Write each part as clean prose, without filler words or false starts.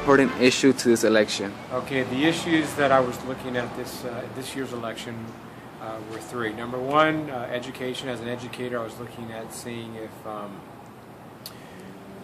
important issue to this election? Okay, the issues that I was looking at this year's election were three. Number one, education. As an educator, I was looking at seeing if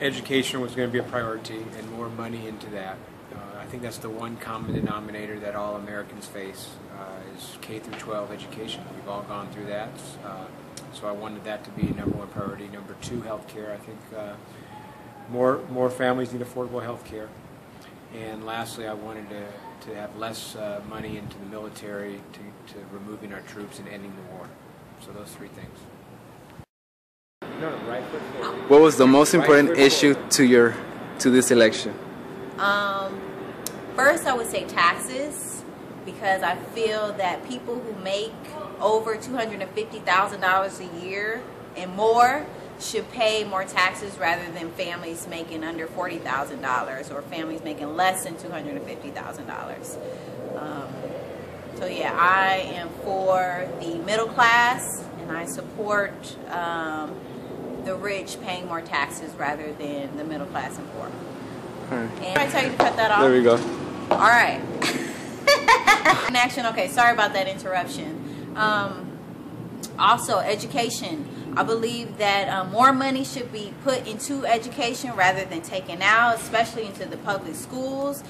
education was going to be a priority and more money into that. I think that's the one common denominator that all Americans face is K through 12 education. We've all gone through that, so I wanted that to be number one priority. Number two, healthcare. I think more families need affordable healthcare. And lastly, I wanted to have less money into the military to removing our troops and ending the war. So those three things. No, right foot forward. What was the most important issue to this election? First, I would say taxes, because I feel that people who make over $250,000 a year and more should pay more taxes rather than families making under $40,000 or families making less than $250,000. So yeah, I am for the middle class, and I support the rich paying more taxes rather than the middle class and poor. And I tell you to cut that off. There we go. All right. In action. Okay, sorry about that interruption. Also, education. I believe that more money should be put into education rather than taken out, especially into the public schools,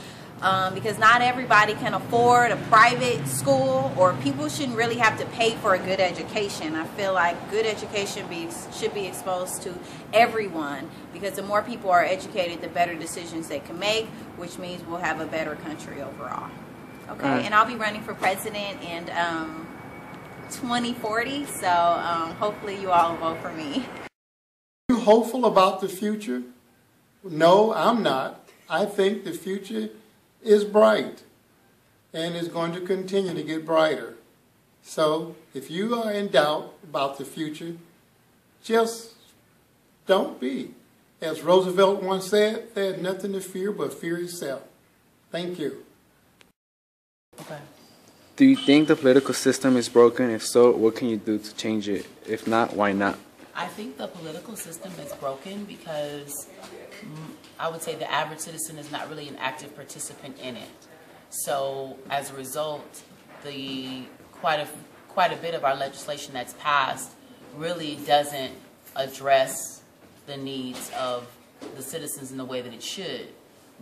because not everybody can afford a private school, or people shouldn't really have to pay for a good education. I feel like good education should be exposed to everyone, because the more people are educated, the better decisions they can make, which means we'll have a better country overall. Okay, and I'll be running for president in 2040, so hopefully you all will vote for me. Are you hopeful about the future? No, I'm not. I think the future is bright and is going to continue to get brighter. So if you are in doubt about the future, just don't be. As Roosevelt once said, there's nothing to fear but fear itself. Thank you. Okay. Do you think the political system is broken? If so, what can you do to change it? If not, why not? I think the political system is broken because I would say the average citizen is not really an active participant in it. So as a result, quite a bit of our legislation that's passed really doesn't address the needs of the citizens in the way that it should.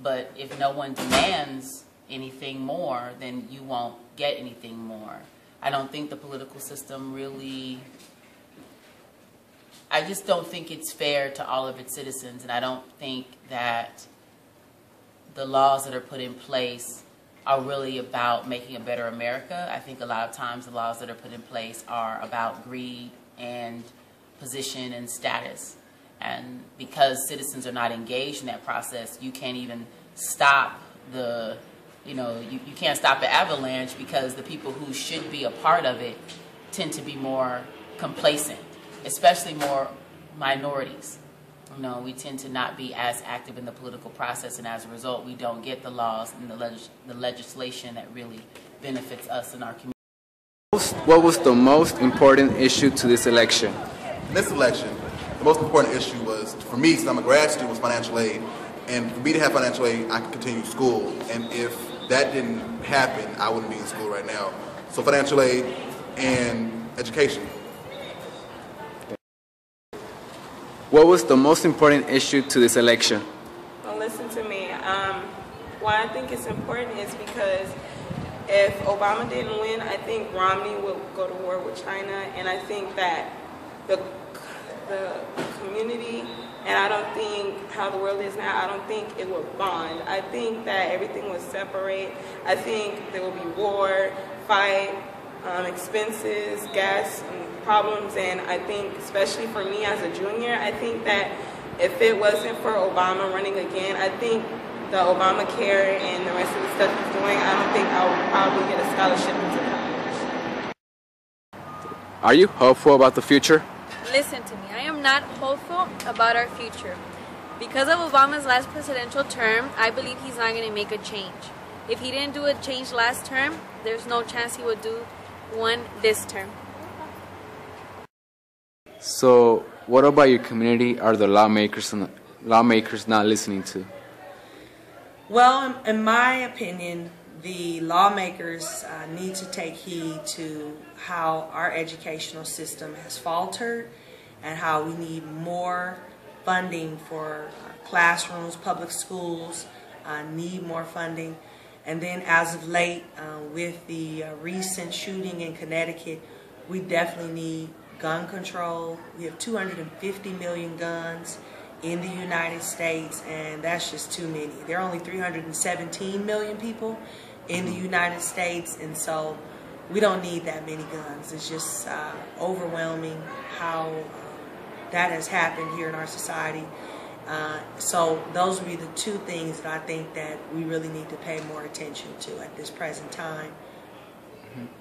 But if no one demands anything more, then you won't get anything more. I don't think the political system really, I just don't think it's fair to all of its citizens, and I don't think that the laws that are put in place are really about making a better America. I think a lot of times the laws that are put in place are about greed and position and status. And because citizens are not engaged in that process, you can't even stop the, you can't stop the avalanche, because the people who should be a part of it tend to be more complacent, especially more minorities. We tend to not be as active in the political process, and as a result, we don't get the laws and the legislation that really benefits us in our community. What was the most important issue to this election? In this election, the most important issue was, for me, since I'm a grad student, was financial aid. And for me to have financial aid, I could continue school. And if that didn't happen, I wouldn't be in school right now. So financial aid and education. What was the most important issue to this election? Well, listen to me. Why I think it's important is because if Obama didn't win, I think Romney would go to war with China. And I think that the community, and I don't think how the world is now, I don't think it would bond. I think that everything would separate. I think there will be war, fight, expenses, gas problems, and I think, especially for me as a junior, I think that if it wasn't for Obama running again, I think the Obamacare and the rest of the stuff he's doing, I don't think I would probably get a scholarship into college. Are you hopeful about the future? Listen to me, I am not hopeful about our future. Because of Obama's last presidential term, I believe he's not going to make a change. If he didn't do a change last term, there's no chance he would do one this term. So, what about your community are the lawmakers not listening to? Well, in my opinion, the lawmakers need to take heed to how our educational system has faltered and how we need more funding for classrooms, public schools need more funding. And then as of late, with the recent shooting in Connecticut, we definitely need gun control. We have 250 million guns in the United States, and that's just too many. There are only 317 million people in the United States, and so we don't need that many guns. It's just overwhelming how that has happened here in our society. So those would be the two things that I think that we really need to pay more attention to at this present time.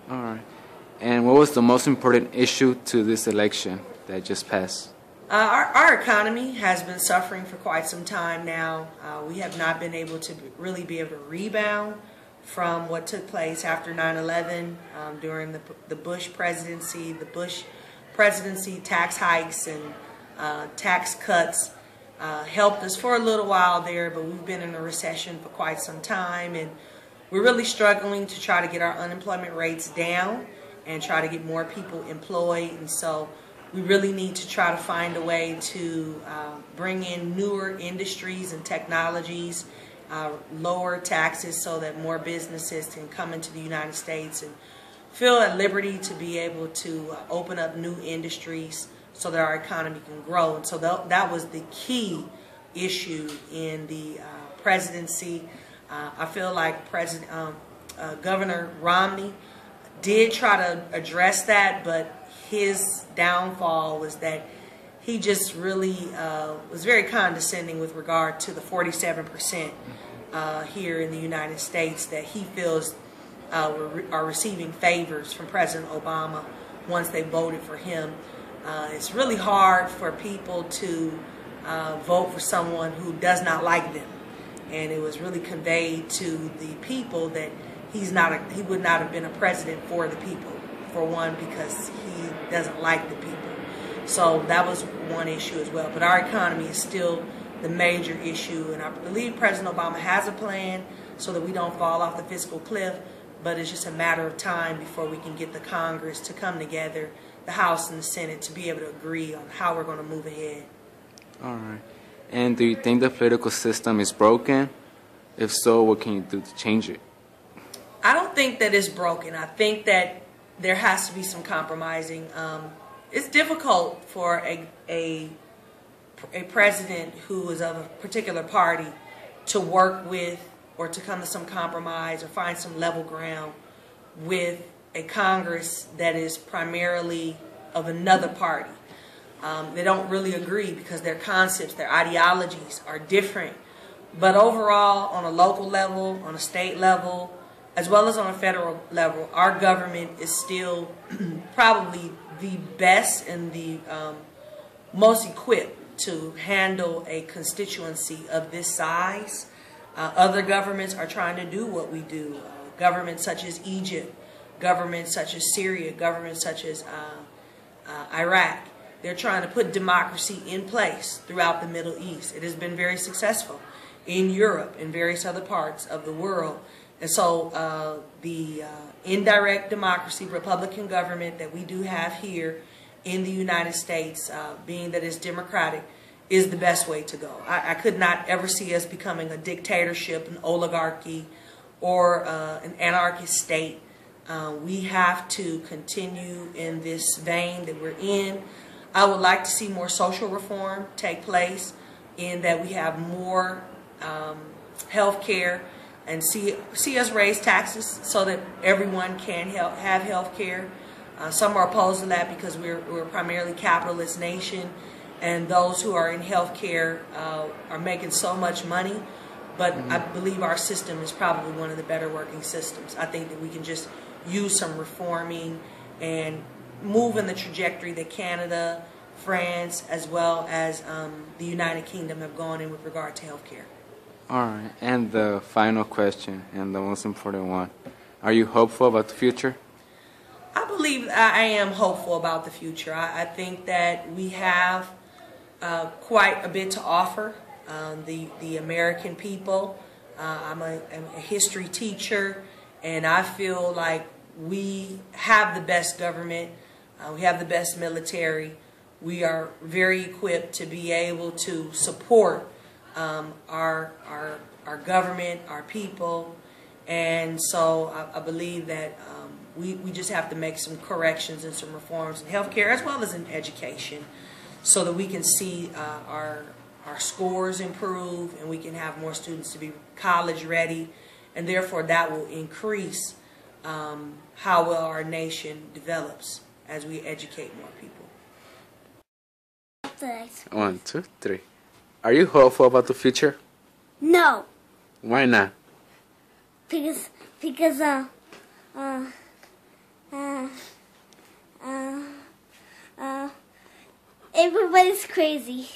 All right. And what was the most important issue to this election that just passed? Our economy has been suffering for quite some time now. We have not been able to really be able to rebound from what took place after 9/11 during the Bush presidency. The Bush presidency tax hikes and tax cuts helped us for a little while there, but we've been in a recession for quite some time, and we're really struggling to try to get our unemployment rates down and try to get more people employed. And so we really need to try to find a way to bring in newer industries and technologies, lower taxes so that more businesses can come into the United States and feel at liberty to be able to open up new industries so that our economy can grow. And so that was the key issue in the presidency. I feel like Governor Romney did try to address that, but his downfall was that he just really was very condescending with regard to the 47% here in the United States that he feels are receiving favors from President Obama once they voted for him. It's really hard for people to vote for someone who does not like them, and it was really conveyed to the people that he would not have been a president for the people, for one, because he doesn't like the people. So that was one issue as well. But our economy is still the major issue, and I believe President Obama has a plan so that we don't fall off the fiscal cliff, but it's just a matter of time before we can get the Congress to come together, the House and the Senate, to be able to agree on how we're going to move ahead. All right. And do you think the political system is broken? If so, what can you do to change it? I don't think that it's broken. I think that there has to be some compromising. It's difficult for a president who is of a particular party to work with or to come to some compromise or find some level ground with a Congress that is primarily of another party. They don't really agree because their concepts, their ideologies are different. But overall, on a local level, on a state level, as well as on a federal level, our government is still probably the best and the most equipped to handle a constituency of this size. Other governments are trying to do what we do. Governments such as Egypt, governments such as Syria, governments such as Iraq. They're trying to put democracy in place throughout the Middle East. It has been very successful in Europe and various other parts of the world. And so the indirect democracy, Republican government that we do have here in the United States, being that it's democratic, is the best way to go. I could not ever see us becoming a dictatorship, an oligarchy, or an anarchist state. We have to continue in this vein that we're in. I would like to see more social reform take place, in that we have more health care, and see us raise taxes so that everyone can have health care. Some are opposed to that because we're a primarily capitalist nation, and those who are in health care are making so much money. But I believe our system is probably one of the better working systems. I think that we can just use some reforming and move in the trajectory that Canada, France, as well as the United Kingdom have gone in with regard to health care. All right. And the final question, and the most important one. Are you hopeful about the future? I believe I am hopeful about the future. I think that we have quite a bit to offer the American people. I'm a history teacher, and I feel like we have the best government, we have the best military. We are very equipped to be able to support our government, our people, and so I believe that we just have to make some corrections and some reforms in healthcare as well as in education, so that we can see our scores improve and we can have more students to be college ready, and therefore that will increase how well our nation develops as we educate more people. 1, 2, 3. Are you hopeful about the future? No, Why not? because everybody's crazy.